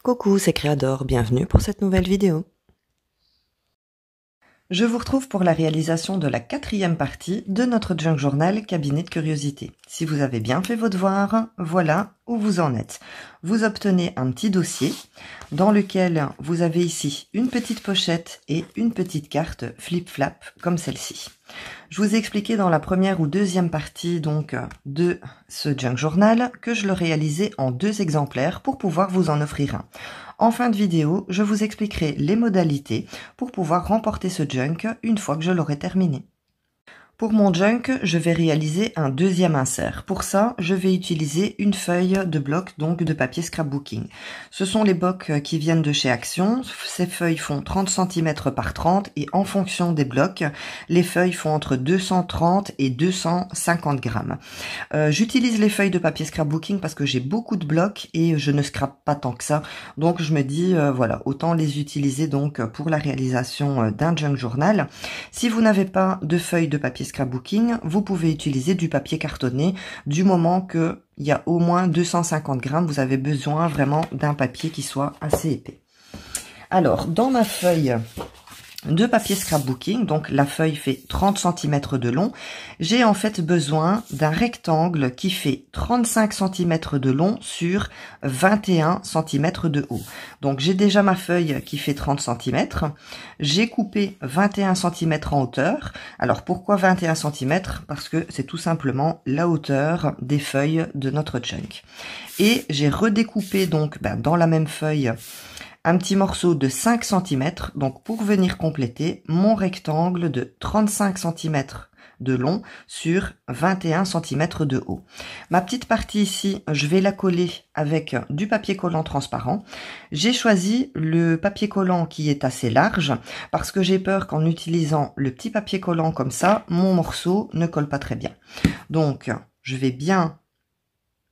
Coucou, c'est Créador, bienvenue pour cette nouvelle vidéo. Je vous retrouve pour la réalisation de la 4e partie de notre junk journal cabinet de curiosité. Si vous avez bien fait vos devoirs, voilà où vous en êtes. Vous obtenez un petit dossier dans lequel vous avez ici une petite pochette et une petite carte flip-flap comme celle-ci. Je vous ai expliqué dans la première ou deuxième partie donc de ce junk journal que je le réalisais en 2 exemplaires pour pouvoir vous en offrir un. En fin de vidéo, je vous expliquerai les modalités pour pouvoir remporter ce junk une fois que je l'aurai terminé. Pour mon junk, je vais réaliser un 2e insert. Pour ça, je vais utiliser une feuille de bloc, donc de papier scrapbooking. Ce sont les blocs qui viennent de chez Action. Ces feuilles font 30 cm par 30 et en fonction des blocs, les feuilles font entre 230 et 250 grammes. J'utilise les feuilles de papier scrapbooking parce que j'ai beaucoup de blocs et je ne scrape pas tant que ça. Donc je me dis, voilà, autant les utiliser donc pour la réalisation d'un junk journal. Si vous n'avez pas de feuilles de papier scrapbooking, vous pouvez utiliser du papier cartonné du moment que il y a au moins 250 grammes. Vous avez besoin vraiment d'un papier qui soit assez épais. Alors, dans ma feuille de papier scrapbooking, donc la feuille fait 30 cm de long, j'ai en fait besoin d'un rectangle qui fait 35 cm de long sur 21 cm de haut. Donc j'ai déjà ma feuille qui fait 30 cm, j'ai coupé 21 cm en hauteur. Alors pourquoi 21 cm? Parce que c'est tout simplement la hauteur des feuilles de notre chunk. Et j'ai redécoupé donc dans la même feuille un petit morceau de 5 cm, donc pour venir compléter mon rectangle de 35 cm de long sur 21 cm de haut. Ma petite partie ici, je vais la coller avec du papier collant transparent. J'ai choisi le papier collant qui est assez large parce que j'ai peur qu'en utilisant le petit papier collant comme ça, mon morceau ne colle pas très bien. Donc, je vais bien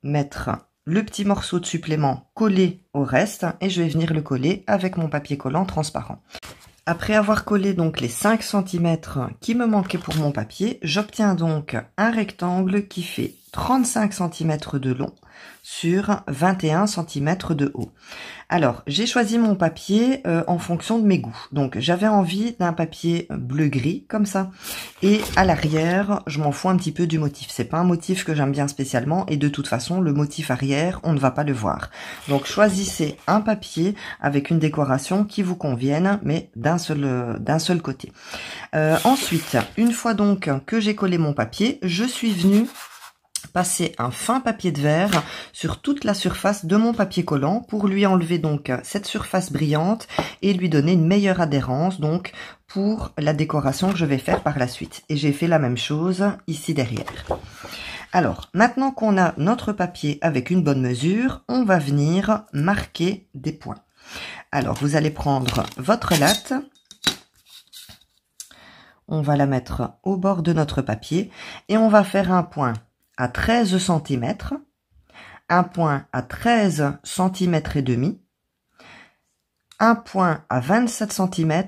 mettre le petit morceau de supplément collé au reste et je vais venir le coller avec mon papier collant transparent. Après avoir collé donc les 5 cm qui me manquaient pour mon papier, j'obtiens donc un rectangle qui fait 35 cm de long sur 21 cm de haut. Alors, j'ai choisi mon papier en fonction de mes goûts. Donc, j'avais envie d'un papier bleu-gris, comme ça. Et à l'arrière, je m'en fous un petit peu du motif. C'est pas un motif que j'aime bien spécialement. Et de toute façon, le motif arrière, on ne va pas le voir. Donc, choisissez un papier avec une décoration qui vous convienne, mais d'un seul côté. Ensuite, une fois donc que j'ai collé mon papier, je suis venue passer un fin papier de verre sur toute la surface de mon papier collant pour lui enlever donc cette surface brillante et lui donner une meilleure adhérence donc pour la décoration que je vais faire par la suite. Et j'ai fait la même chose ici derrière. Alors, maintenant qu'on a notre papier avec une bonne mesure, on va venir marquer des points. Alors, vous allez prendre votre latte. On va la mettre au bord de notre papier et on va faire un point à 13 cm, un point à 13 cm et demi, un point à 27 cm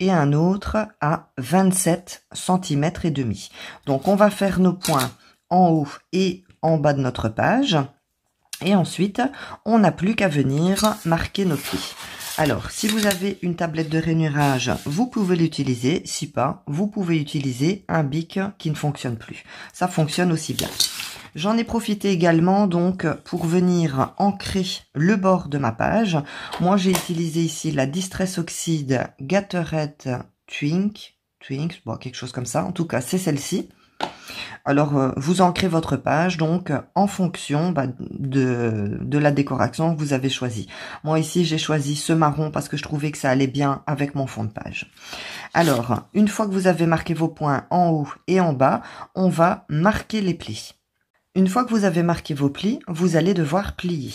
et un autre à 27 cm et demi. Donc on va faire nos points en haut et en bas de notre page et ensuite on n'a plus qu'à venir marquer nos plis. Alors, si vous avez une tablette de rainurage, vous pouvez l'utiliser. Si pas, vous pouvez utiliser un bic qui ne fonctionne plus. Ça fonctionne aussi bien. J'en ai profité également donc pour venir ancrer le bord de ma page. Moi, j'ai utilisé ici la Distress Oxide Gatorade Twinks, bon, quelque chose comme ça. En tout cas, c'est celle-ci. Alors, vous ancrez votre page donc en fonction de la décoration que vous avez choisie. Moi ici, j'ai choisi ce marron parce que je trouvais que ça allait bien avec mon fond de page. Alors, une fois que vous avez marqué vos points en haut et en bas, on va marquer les plis. Une fois que vous avez marqué vos plis, vous allez devoir plier.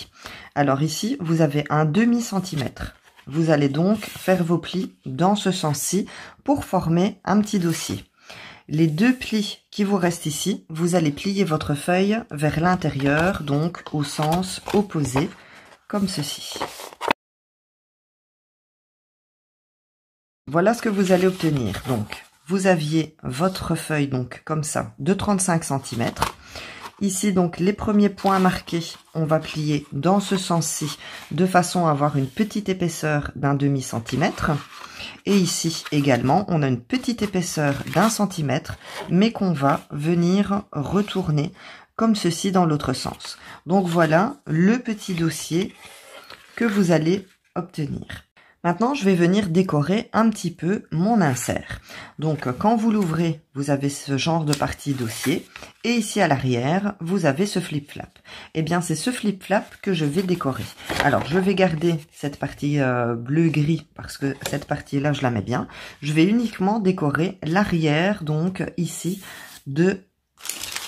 Alors ici, vous avez un demi-centimètre. Vous allez donc faire vos plis dans ce sens-ci pour former un petit dossier. Les 2 plis qui vous restent ici, vous allez plier votre feuille vers l'intérieur, donc au sens opposé, comme ceci. Voilà ce que vous allez obtenir. Donc, vous aviez votre feuille, donc comme ça, de 35 cm. Ici, donc, les premiers points marqués, on va plier dans ce sens-ci, de façon à avoir une petite épaisseur d'un demi-centimètre. Et ici, également, on a une petite épaisseur d'1 centimètre, mais qu'on va venir retourner comme ceci dans l'autre sens. Donc, voilà le petit dossier que vous allez obtenir. Maintenant, je vais venir décorer un petit peu mon insert. Donc, quand vous l'ouvrez, vous avez ce genre de partie dossier. Et ici, à l'arrière, vous avez ce flip-flap. Eh bien, c'est ce flip-flap que je vais décorer. Alors, je vais garder cette partie bleu-gris parce que cette partie-là, je la mets bien. Je vais uniquement décorer l'arrière, donc, ici, de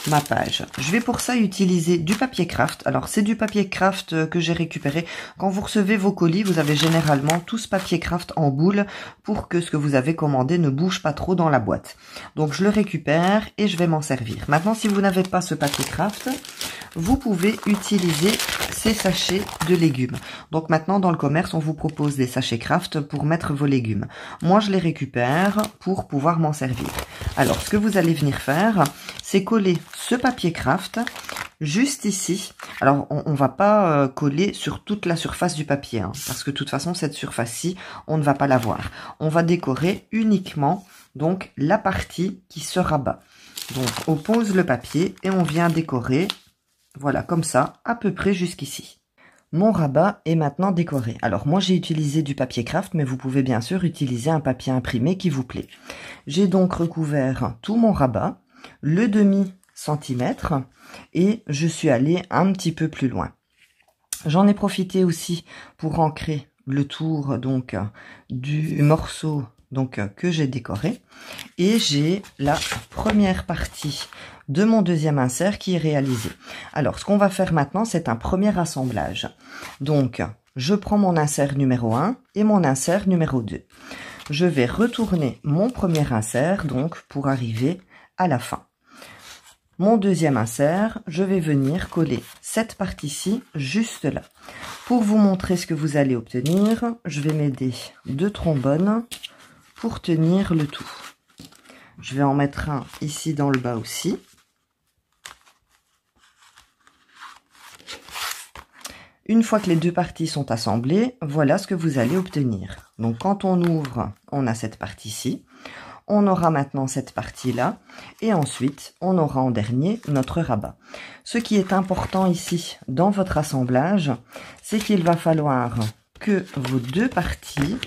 ma page. Je vais pour ça utiliser du papier craft. Alors c'est du papier craft que j'ai récupéré. Quand vous recevez vos colis, vous avez généralement tout ce papier craft en boule pour que ce que vous avez commandé ne bouge pas trop dans la boîte. Donc je le récupère et je vais m'en servir. Maintenant, si vous n'avez pas ce papier craft, vous pouvez utiliser ces sachets de légumes. Donc maintenant, dans le commerce, on vous propose des sachets craft pour mettre vos légumes. Moi, je les récupère pour pouvoir m'en servir. Alors, ce que vous allez venir faire, c'est coller ce papier craft juste ici. Alors, on va pas coller sur toute la surface du papier, hein, parce que de toute façon, cette surface-ci, on ne va pas la voir. On va décorer uniquement donc la partie qui se rabat. Donc, on pose le papier et on vient décorer, voilà, comme ça, à peu près jusqu'ici. Mon rabat est maintenant décoré. Alors moi j'ai utilisé du papier craft, mais vous pouvez bien sûr utiliser un papier imprimé qui vous plaît. J'ai donc recouvert tout mon rabat, le demi-centimètre, et je suis allée un petit peu plus loin. J'en ai profité aussi pour ancrer le tour donc du morceau donc que j'ai décoré, et j'ai la première partie de mon deuxième insert qui est réalisé. Alors, ce qu'on va faire maintenant, c'est un premier assemblage. Donc, je prends mon insert numéro 1 et mon insert numéro 2. Je vais retourner mon premier insert, donc, pour arriver à la fin. Mon deuxième insert, je vais venir coller cette partie-ci, juste là. Pour vous montrer ce que vous allez obtenir, je vais m'aider de trombone pour tenir le tout. Je vais en mettre un ici dans le bas aussi. Une fois que les deux parties sont assemblées, voilà ce que vous allez obtenir. Donc quand on ouvre, on a cette partie-ci. On aura maintenant cette partie-là. Et ensuite, on aura en dernier notre rabat. Ce qui est important ici dans votre assemblage, c'est qu'il va falloir que vos deux parties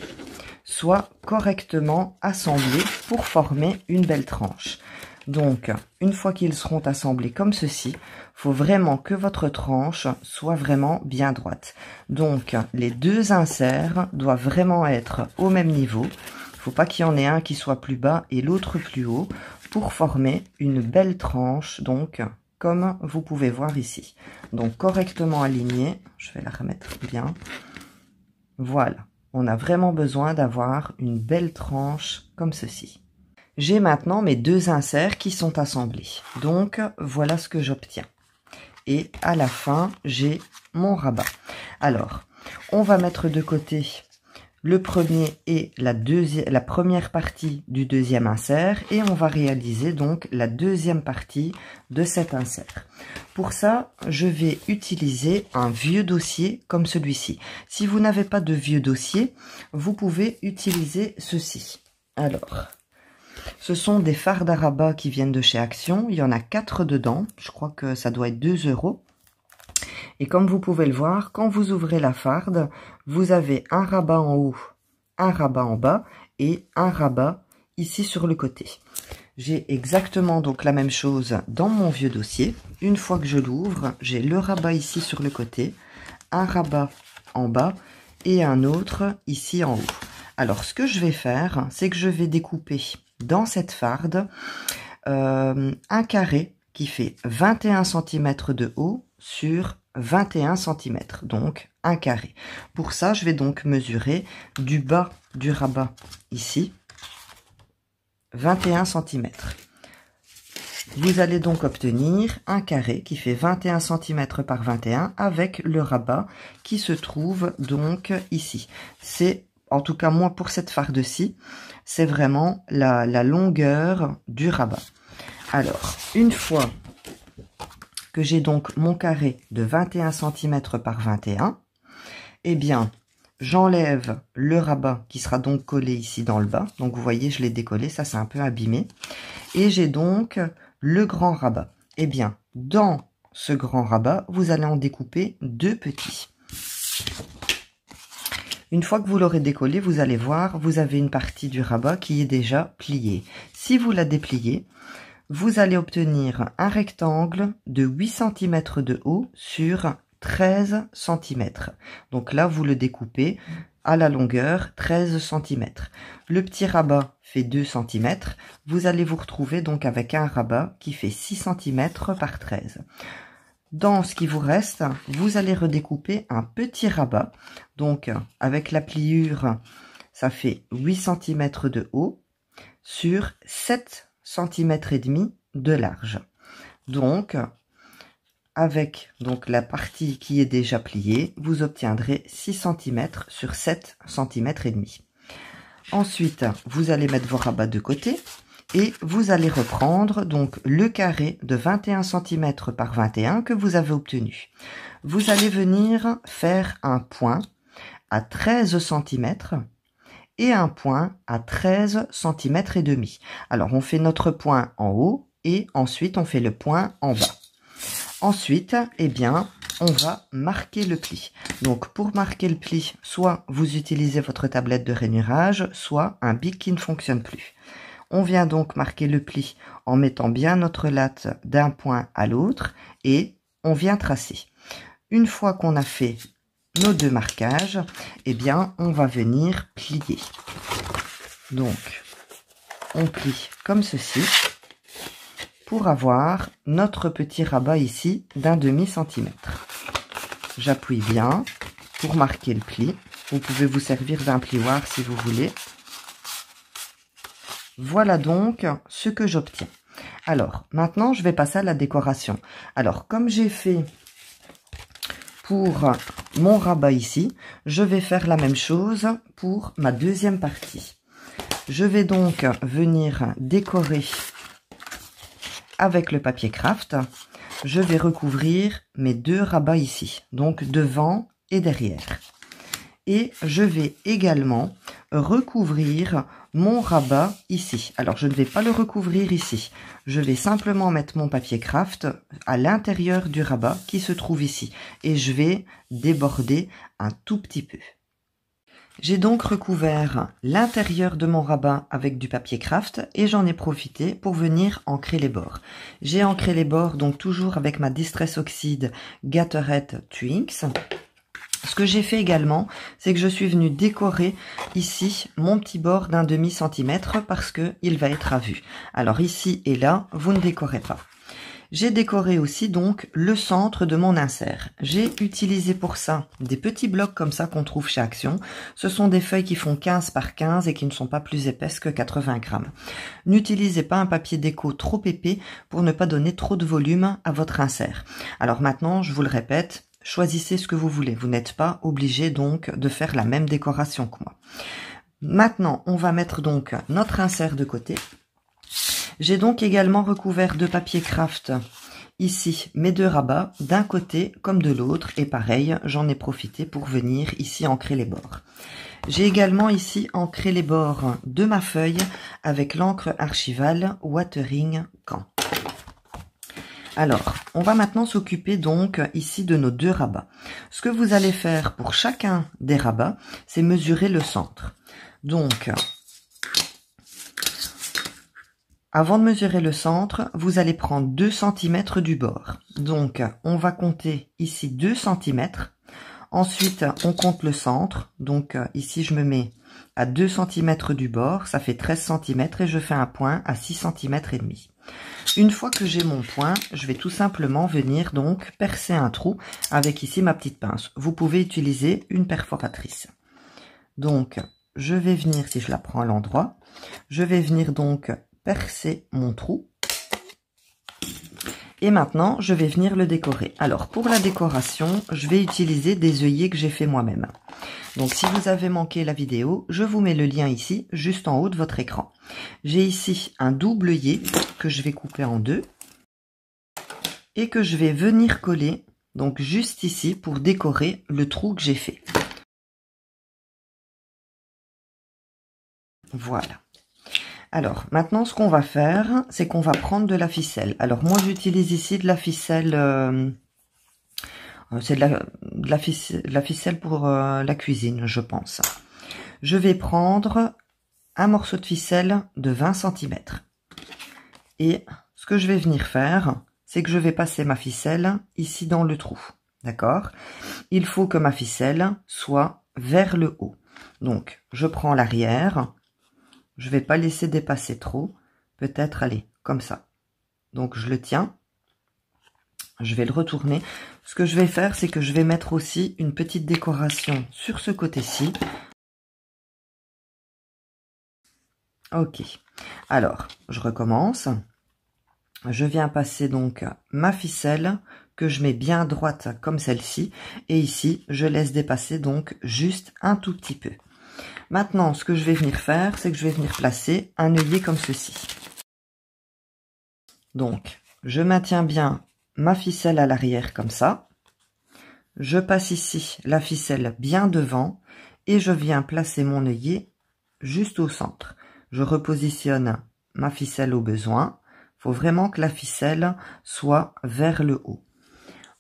soient correctement assemblées pour former une belle tranche. Donc, une fois qu'ils seront assemblés comme ceci, il faut vraiment que votre tranche soit vraiment bien droite. Donc, les deux inserts doivent vraiment être au même niveau. Il ne faut pas qu'il y en ait un qui soit plus bas et l'autre plus haut pour former une belle tranche, donc, comme vous pouvez voir ici. Donc, correctement aligné. Je vais la remettre bien. Voilà. On a vraiment besoin d'avoir une belle tranche comme ceci. J'ai maintenant mes deux inserts qui sont assemblés. Donc, voilà ce que j'obtiens. Et à la fin, j'ai mon rabat. Alors, on va mettre de côté le premier et la première partie du deuxième insert. Et on va réaliser donc la deuxième partie de cet insert. Pour ça, je vais utiliser un vieux dossier comme celui-ci. Si vous n'avez pas de vieux dossier, vous pouvez utiliser ceci. Alors, ce sont des fardes à rabat qui viennent de chez Action. Il y en a 4 dedans. Je crois que ça doit être 2 €. Et comme vous pouvez le voir, quand vous ouvrez la farde, vous avez un rabat en haut, un rabat en bas et un rabat ici sur le côté. J'ai exactement donc la même chose dans mon vieux dossier. Une fois que je l'ouvre, j'ai le rabat ici sur le côté, un rabat en bas et un autre ici en haut. Alors, ce que je vais faire, c'est que je vais découper dans cette farde un carré qui fait 21 cm de haut sur 21 cm, donc un carré. Pour ça, je vais donc mesurer du bas du rabat ici, 21 cm. Vous allez donc obtenir un carré qui fait 21 cm par 21 avec le rabat qui se trouve donc ici. C'est, en tout cas moi pour cette farde-ci, c'est vraiment la longueur du rabat. Alors, une fois que j'ai donc mon carré de 21 cm par 21, eh bien, j'enlève le rabat qui sera donc collé ici dans le bas. Donc, vous voyez, je l'ai décollé, ça c'est un peu abîmé. Et j'ai donc le grand rabat. Eh bien, dans ce grand rabat, vous allez en découper 2 petits. Une fois que vous l'aurez décollé, vous allez voir, vous avez une partie du rabat qui est déjà pliée. Si vous la dépliez, vous allez obtenir un rectangle de 8 cm de haut sur 13 cm. Donc là, vous le découpez à la longueur 13 cm. Le petit rabat fait 2 cm. Vous allez vous retrouver donc avec un rabat qui fait 6 cm par 13. Dans ce qui vous reste, vous allez redécouper un petit rabat. Donc, avec la pliure, ça fait 8 cm de haut sur 7 cm et demi de large. Donc, avec la partie qui est déjà pliée, vous obtiendrez 6 cm sur 7 cm et demi. Ensuite, vous allez mettre vos rabats de côté. Et vous allez reprendre donc le carré de 21 cm par 21 que vous avez obtenu. Vous allez venir faire un point à 13 cm et un point à 13 cm et demi. Alors on fait notre point en haut et ensuite on fait le point en bas. Ensuite, eh bien, on va marquer le pli. Donc pour marquer le pli, soit vous utilisez votre tablette de rainurage, soit un bic qui ne fonctionne plus. On vient donc marquer le pli en mettant bien notre latte d'un point à l'autre et on vient tracer. Une fois qu'on a fait nos 2 marquages, eh bien, on va venir plier. Donc, on plie comme ceci pour avoir notre petit rabat ici d'un demi-centimètre. J'appuie bien pour marquer le pli. Vous pouvez vous servir d'un plioir si vous voulez. Voilà donc ce que j'obtiens. Alors, maintenant, je vais passer à la décoration. Alors, comme j'ai fait pour mon rabat ici, je vais faire la même chose pour ma deuxième partie. Je vais donc venir décorer avec le papier craft. Je vais recouvrir mes 2 rabats ici, donc devant et derrière. Et je vais également recouvrir mon rabat ici. Alors, je ne vais pas le recouvrir ici. Je vais simplement mettre mon papier craft à l'intérieur du rabat qui se trouve ici. Et je vais déborder un tout petit peu. J'ai donc recouvert l'intérieur de mon rabat avec du papier craft et j'en ai profité pour venir ancrer les bords. J'ai ancré les bords donc toujours avec ma Distress Oxide Gatorette Twinks. Ce que j'ai fait également, c'est que je suis venue décorer ici mon petit bord d'un demi-centimètre parce que il va être à vue. Alors ici et là, vous ne décorez pas. J'ai décoré aussi donc le centre de mon insert. J'ai utilisé pour ça des petits blocs comme ça qu'on trouve chez Action. Ce sont des feuilles qui font 15 par 15 et qui ne sont pas plus épaisses que 80 grammes. N'utilisez pas un papier déco trop épais pour ne pas donner trop de volume à votre insert. Alors maintenant, je vous le répète, choisissez ce que vous voulez. Vous n'êtes pas obligé donc de faire la même décoration que moi. Maintenant, on va mettre donc notre insert de côté. J'ai donc également recouvert de papier craft ici mes 2 rabats d'un côté comme de l'autre et pareil, j'en ai profité pour venir ici ancrer les bords. J'ai également ici ancré les bords de ma feuille avec l'encre archivale Watering Can. Alors, on va maintenant s'occuper donc ici de nos 2 rabats. Ce que vous allez faire pour chacun des rabats, c'est mesurer le centre. Donc, avant de mesurer le centre, vous allez prendre 2 cm du bord. Donc, on va compter ici 2 cm. Ensuite, on compte le centre. Donc, ici, je me mets à 2 cm du bord. Ça fait 13 cm et je fais un point à 6 cm et demi. Une fois que j'ai mon point, je vais tout simplement venir donc percer un trou avec ici ma petite pince. Vous pouvez utiliser une perforatrice. Donc, je vais venir, si je la prends à l'endroit, je vais venir donc percer mon trou. Et maintenant, je vais venir le décorer. Alors, pour la décoration, je vais utiliser des œillets que j'ai fait moi-même. Donc, si vous avez manqué la vidéo, je vous mets le lien ici, juste en haut de votre écran. J'ai ici un double œillet que je vais couper en deux. et que je vais venir coller donc juste ici pour décorer le trou que j'ai fait. Voilà. Alors maintenant ce qu'on va faire, c'est qu'on va prendre de la ficelle. Alors moi j'utilise ici de la ficelle, c'est de la ficelle pour la cuisine, je pense. Je vais prendre un morceau de ficelle de 20 cm. Et ce que je vais venir faire, c'est que je vais passer ma ficelle ici dans le trou. D'accord? Il faut que ma ficelle soit vers le haut. Donc, je prends l'arrière. Je vais pas laisser dépasser trop. Peut-être, allez, comme ça. Donc, je le tiens. Je vais le retourner. Ce que je vais faire, c'est que je vais mettre aussi une petite décoration sur ce côté-ci. Ok. Alors, je recommence. Je viens passer donc ma ficelle que je mets bien droite comme celle-ci. Et ici, je laisse dépasser donc juste un tout petit peu. Maintenant, ce que je vais venir faire, c'est que je vais venir placer un œillet comme ceci. Donc, je maintiens bien ma ficelle à l'arrière comme ça. Je passe ici la ficelle bien devant et je viens placer mon œillet juste au centre. Je repositionne ma ficelle au besoin. Il faut vraiment que la ficelle soit vers le haut.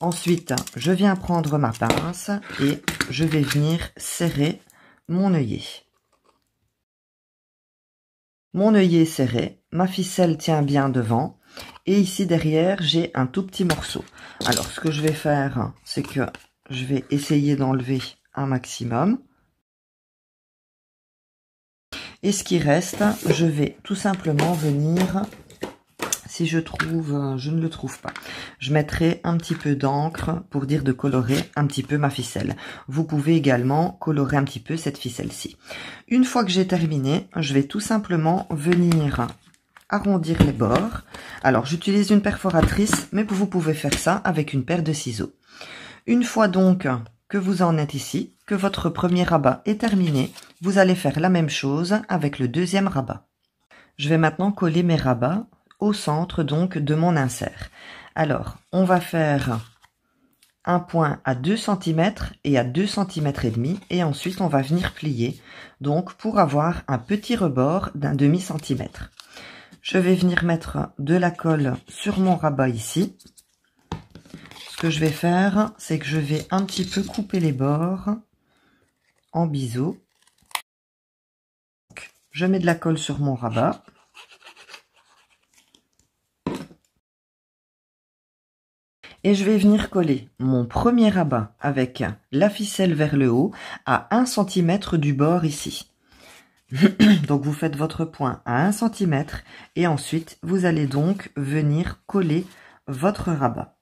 Ensuite, je viens prendre ma pince et je vais venir serrer mon œillet. Mon œillet est serré, ma ficelle tient bien devant et ici derrière j'ai un tout petit morceau. Alors ce que je vais faire, c'est que je vais essayer d'enlever un maximum. Et ce qui reste, je vais tout simplement venir, si je trouve, je ne le trouve pas, je mettrai un petit peu d'encre pour dire de colorer un petit peu ma ficelle. Vous pouvez également colorer un petit peu cette ficelle-ci. Une fois que j'ai terminé, je vais tout simplement venir arrondir les bords. Alors j'utilise une perforatrice, mais vous pouvez faire ça avec une paire de ciseaux. Une fois donc que vous en êtes ici, que votre premier rabat est terminé, vous allez faire la même chose avec le deuxième rabat. Je vais maintenant coller mes rabats au centre donc de mon insert. Alors, on va faire un point à 2 cm et à 2 cm et demi et ensuite on va venir plier donc pour avoir un petit rebord d'un demi-centimètre. Je vais venir mettre de la colle sur mon rabat ici. Ce que je vais faire, c'est que je vais un petit peu couper les bords en biseau. Je mets de la colle sur mon rabat. Et je vais venir coller mon premier rabat avec la ficelle vers le haut à 1 cm du bord ici. Donc vous faites votre point à 1 cm et ensuite vous allez donc venir coller votre rabat.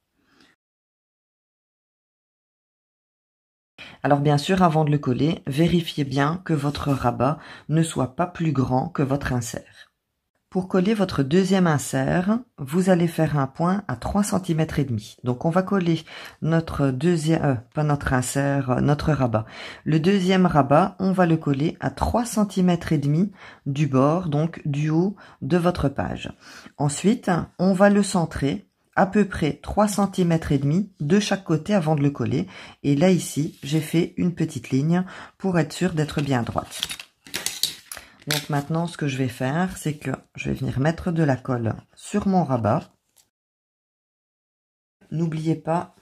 Alors bien sûr, avant de le coller, vérifiez bien que votre rabat ne soit pas plus grand que votre insert. Pour coller votre deuxième insert, vous allez faire un point à 3 cm et demi. Donc on va coller notre deuxième, pas notre insert, notre rabat. Le deuxième rabat, on va le coller à 3 cm et demi du bord, donc du haut de votre page. Ensuite, on va le centrer à peu près 3 cm et demi de chaque côté avant de le coller. Et là ici, j'ai fait une petite ligne pour être sûr d'être bien droite. Donc maintenant, ce que je vais faire, c'est que je vais venir mettre de la colle sur mon rabat. N'oubliez pas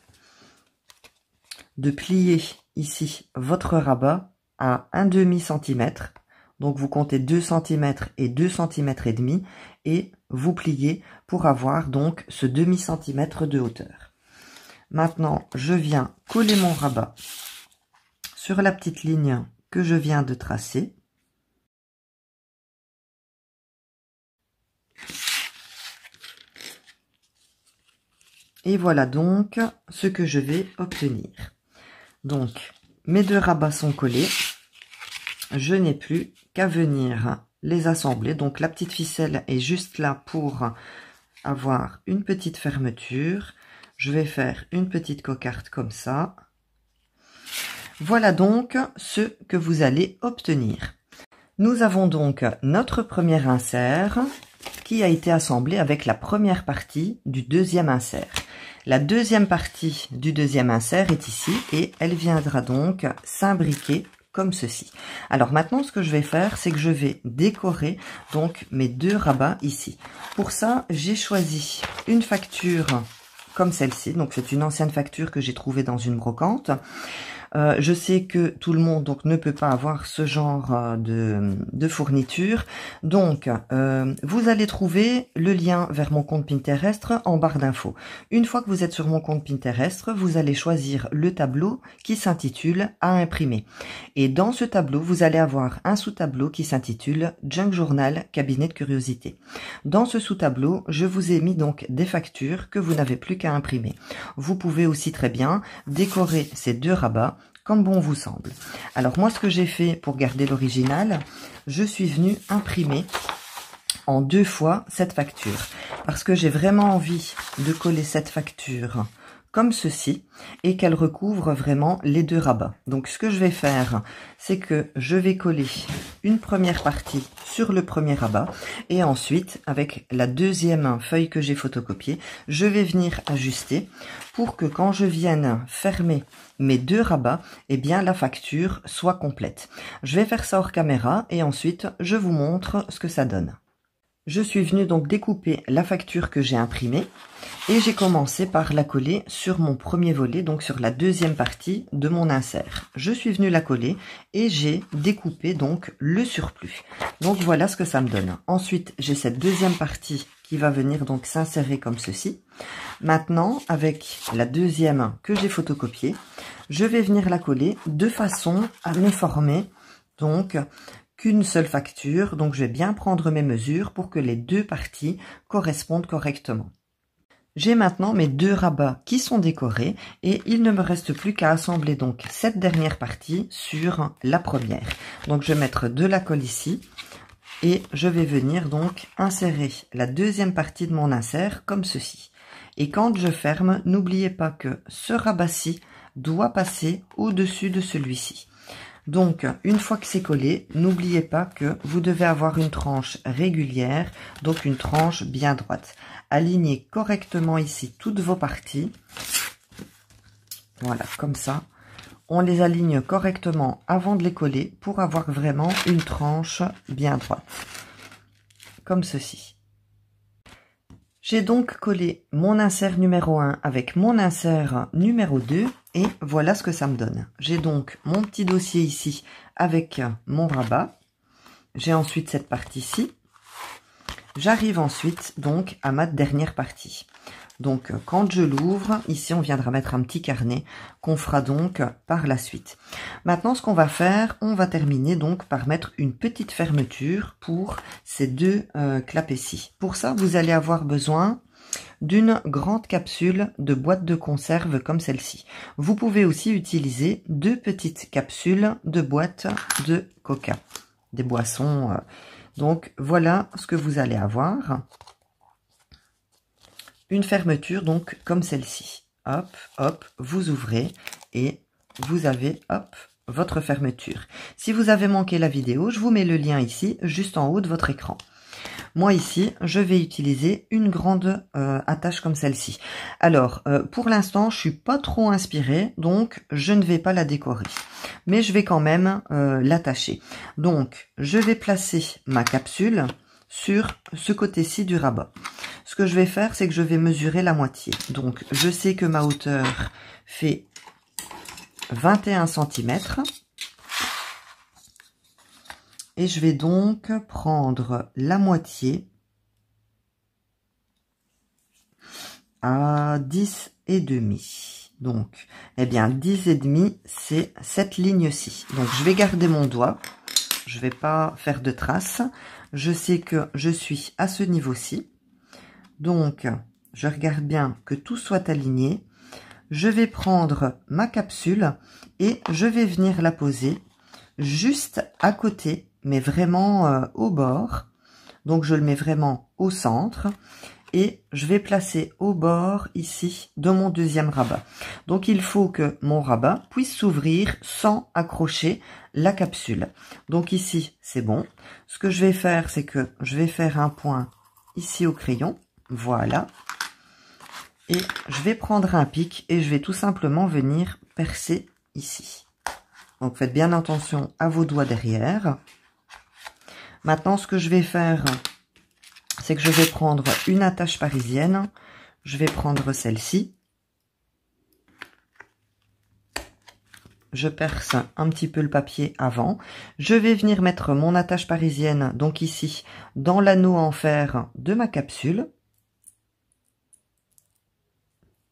de plier ici votre rabat à un demi-centimètre. Donc vous comptez 2 cm et 2 cm et demi et vous pliez pour avoir donc ce demi-centimètre de hauteur. Maintenant, je viens coller mon rabat sur la petite ligne que je viens de tracer. Et voilà donc ce que je vais obtenir. Donc, mes deux rabats sont collés. Je n'ai plus qu'à venir les assembler. Donc, la petite ficelle est juste là pour avoir une petite fermeture. Je vais faire une petite cocarde comme ça. Voilà donc ce que vous allez obtenir. Nous avons donc notre premier insert qui a été assemblé avec la première partie du deuxième insert. La deuxième partie du deuxième insert est ici et elle viendra donc s'imbriquer comme ceci. Alors maintenant, ce que je vais faire, c'est que je vais décorer donc mes deux rabats ici. Pour ça, j'ai choisi une facture comme celle-ci. Donc c'est une ancienne facture que j'ai trouvée dans une brocante. Je sais que tout le monde donc ne peut pas avoir ce genre de fourniture. Donc, vous allez trouver le lien vers mon compte Pinterest en barre d'infos. Une fois que vous êtes sur mon compte Pinterest, vous allez choisir le tableau qui s'intitule « À imprimer ». Et dans ce tableau, vous allez avoir un sous-tableau qui s'intitule « Junk Journal, cabinet de curiosité ». Dans ce sous-tableau, je vous ai mis donc des factures que vous n'avez plus qu'à imprimer. Vous pouvez aussi très bien décorer ces deux rabats comme bon vous semble. Alors moi, ce que j'ai fait pour garder l'original, je suis venue imprimer en 2 fois cette facture parce que j'ai vraiment envie de coller cette facture comme ceci et qu'elle recouvre vraiment les deux rabats. Donc ce que je vais faire, c'est que je vais coller une première partie sur le premier rabat et ensuite avec la deuxième feuille que j'ai photocopiée, je vais venir ajuster pour que quand je vienne fermer mes deux rabats, eh bien la facture soit complète. Je vais faire ça hors caméra et ensuite je vous montre ce que ça donne. Je suis venue donc découper la facture que j'ai imprimée et j'ai commencé par la coller sur mon premier volet, donc sur la deuxième partie de mon insert. Je suis venue la coller et j'ai découpé donc le surplus. Donc voilà ce que ça me donne. Ensuite, j'ai cette deuxième partie qui va venir donc s'insérer comme ceci. Maintenant, avec la deuxième que j'ai photocopiée, je vais venir la coller de façon à ne former donc qu'une seule facture. Donc je vais bien prendre mes mesures pour que les deux parties correspondent correctement. J'ai maintenant mes deux rabats qui sont décorés et il ne me reste plus qu'à assembler donc cette dernière partie sur la première. Donc je vais mettre de la colle ici et je vais venir donc insérer la deuxième partie de mon insert comme ceci. Et quand je ferme, n'oubliez pas que ce rabat-ci doit passer au-dessus de celui-ci. Donc, une fois que c'est collé, n'oubliez pas que vous devez avoir une tranche régulière, donc une tranche bien droite. Alignez correctement ici toutes vos parties. Voilà, comme ça. On les aligne correctement avant de les coller pour avoir vraiment une tranche bien droite. Comme ceci. J'ai donc collé mon insert numéro 1 avec mon insert numéro 2 et voilà ce que ça me donne. J'ai donc mon petit dossier ici avec mon rabat. J'ai ensuite cette partie-ci. J'arrive ensuite donc à ma dernière partie. Donc quand je l'ouvre, ici on viendra mettre un petit carnet qu'on fera donc par la suite. Maintenant ce qu'on va faire, on va terminer donc par mettre une petite fermeture pour ces deux clapets-ci. Pour ça vous allez avoir besoin d'une grande capsule de boîte de conserve comme celle-ci. Vous pouvez aussi utiliser deux petites capsules de boîte de coca, des boissons. Donc voilà ce que vous allez avoir. Une fermeture donc comme celle-ci. Hop, hop, vous ouvrez et vous avez, hop, votre fermeture. Si vous avez manqué la vidéo, je vous mets le lien ici, juste en haut de votre écran. Moi ici, je vais utiliser une grande attache comme celle-ci. Alors, pour l'instant, je suis pas trop inspirée, donc je ne vais pas la décorer. Mais je vais quand même l'attacher. Donc, je vais placer ma capsule sur ce côté-ci du rabat. Ce que je vais faire, c'est que je vais mesurer la moitié. Donc, je sais que ma hauteur fait 21 cm. Et je vais donc prendre la moitié à 10,5. Donc, eh bien, 10,5, c'est cette ligne-ci. Donc, je vais garder mon doigt. Je ne vais pas faire de traces. Je sais que je suis à ce niveau-ci. Donc, je regarde bien que tout soit aligné. Je vais prendre ma capsule et je vais venir la poser juste à côté, mais vraiment au bord. Donc, je le mets vraiment au centre. Et je vais placer au bord ici de mon deuxième rabat. Donc, il faut que mon rabat puisse s'ouvrir sans accrocher la capsule. Donc, ici, c'est bon. Ce que je vais faire, c'est que je vais faire un point ici au crayon. Voilà. Et je vais prendre un pic et je vais tout simplement venir percer ici. Donc faites bien attention à vos doigts derrière. Maintenant, ce que je vais faire, c'est que je vais prendre une attache parisienne. Je vais prendre celle-ci. Je perce un petit peu le papier avant. Je vais venir mettre mon attache parisienne, donc ici, dans l'anneau en fer de ma capsule.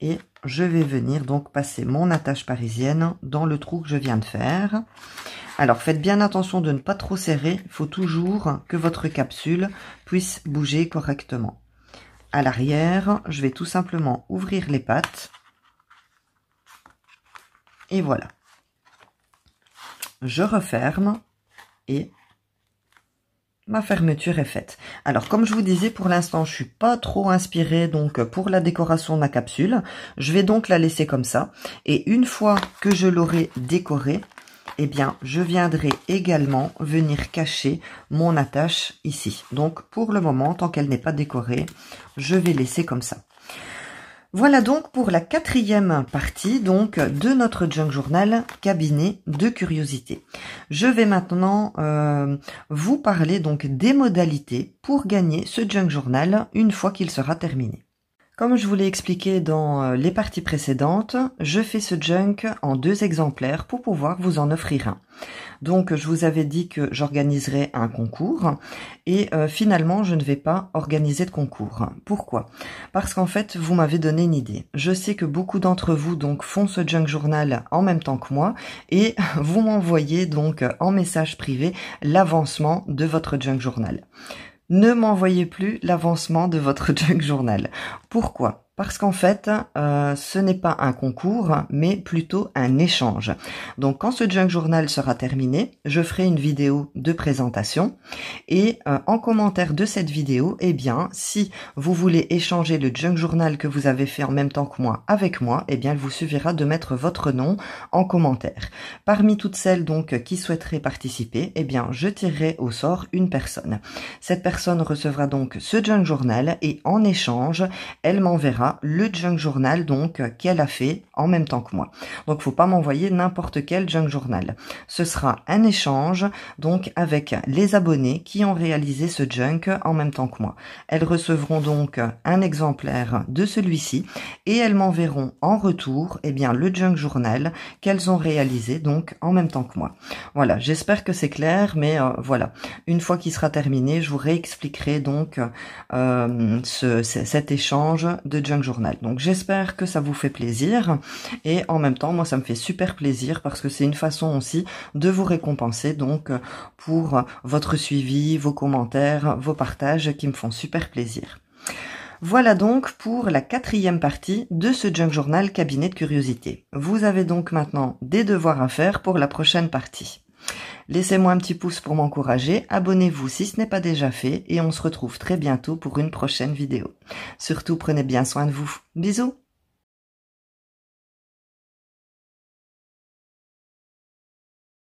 Et je vais venir donc passer mon attache parisienne dans le trou que je viens de faire. Alors faites bien attention de ne pas trop serrer. Il faut toujours que votre capsule puisse bouger correctement. À l'arrière, je vais tout simplement ouvrir les pattes. Et voilà. Je referme et ma fermeture est faite. Alors comme je vous disais, pour l'instant je suis pas trop inspirée donc pour la décoration de ma capsule. Je vais donc la laisser comme ça. Et une fois que je l'aurai décorée, eh bien je viendrai également venir cacher mon attache ici. Donc pour le moment, tant qu'elle n'est pas décorée, je vais laisser comme ça. Voilà donc pour la 4e partie donc de notre junk journal cabinet de curiosité. Je vais maintenant vous parler donc des modalités pour gagner ce junk journal une fois qu'il sera terminé. Comme je vous l'ai expliqué dans les parties précédentes, je fais ce junk en 2 exemplaires pour pouvoir vous en offrir un. Donc je vous avais dit que j'organiserai un concours et finalement je ne vais pas organiser de concours. Pourquoi? Parce qu'en fait vous m'avez donné une idée. Je sais que beaucoup d'entre vous donc font ce junk journal en même temps que moi et vous m'envoyez donc en message privé l'avancement de votre junk journal. Ne m'envoyez plus l'avancement de votre junk journal. Pourquoi? Parce qu'en fait, ce n'est pas un concours, mais plutôt un échange. Donc, quand ce junk journal sera terminé, je ferai une vidéo de présentation. Et en commentaire de cette vidéo, eh bien, si vous voulez échanger le junk journal que vous avez fait en même temps que moi avec moi, eh bien, il vous suffira de mettre votre nom en commentaire. Parmi toutes celles donc qui souhaiteraient participer, eh bien, je tirerai au sort une personne. Cette personne recevra donc ce junk journal et en échange, elle m'enverra le junk journal donc qu'elle a fait en même temps que moi. Donc faut pas m'envoyer n'importe quel junk journal. Ce sera un échange donc avec les abonnés qui ont réalisé ce junk en même temps que moi. Elles recevront donc un exemplaire de celui-ci et elles m'enverront en retour eh bien le junk journal qu'elles ont réalisé donc en même temps que moi. Voilà, j'espère que c'est clair, mais voilà, une fois qu'il sera terminé, je vous réexpliquerai donc cet échange de junk journal. Donc j'espère que ça vous fait plaisir et en même temps moi ça me fait super plaisir parce que c'est une façon aussi de vous récompenser donc pour votre suivi, vos commentaires, vos partages qui me font super plaisir. Voilà donc pour la 4e partie de ce junk journal cabinet de curiosité. Vous avez donc maintenant des devoirs à faire pour la prochaine partie. Laissez-moi un petit pouce pour m'encourager, abonnez-vous si ce n'est pas déjà fait et on se retrouve très bientôt pour une prochaine vidéo. Surtout prenez bien soin de vous. Bisous!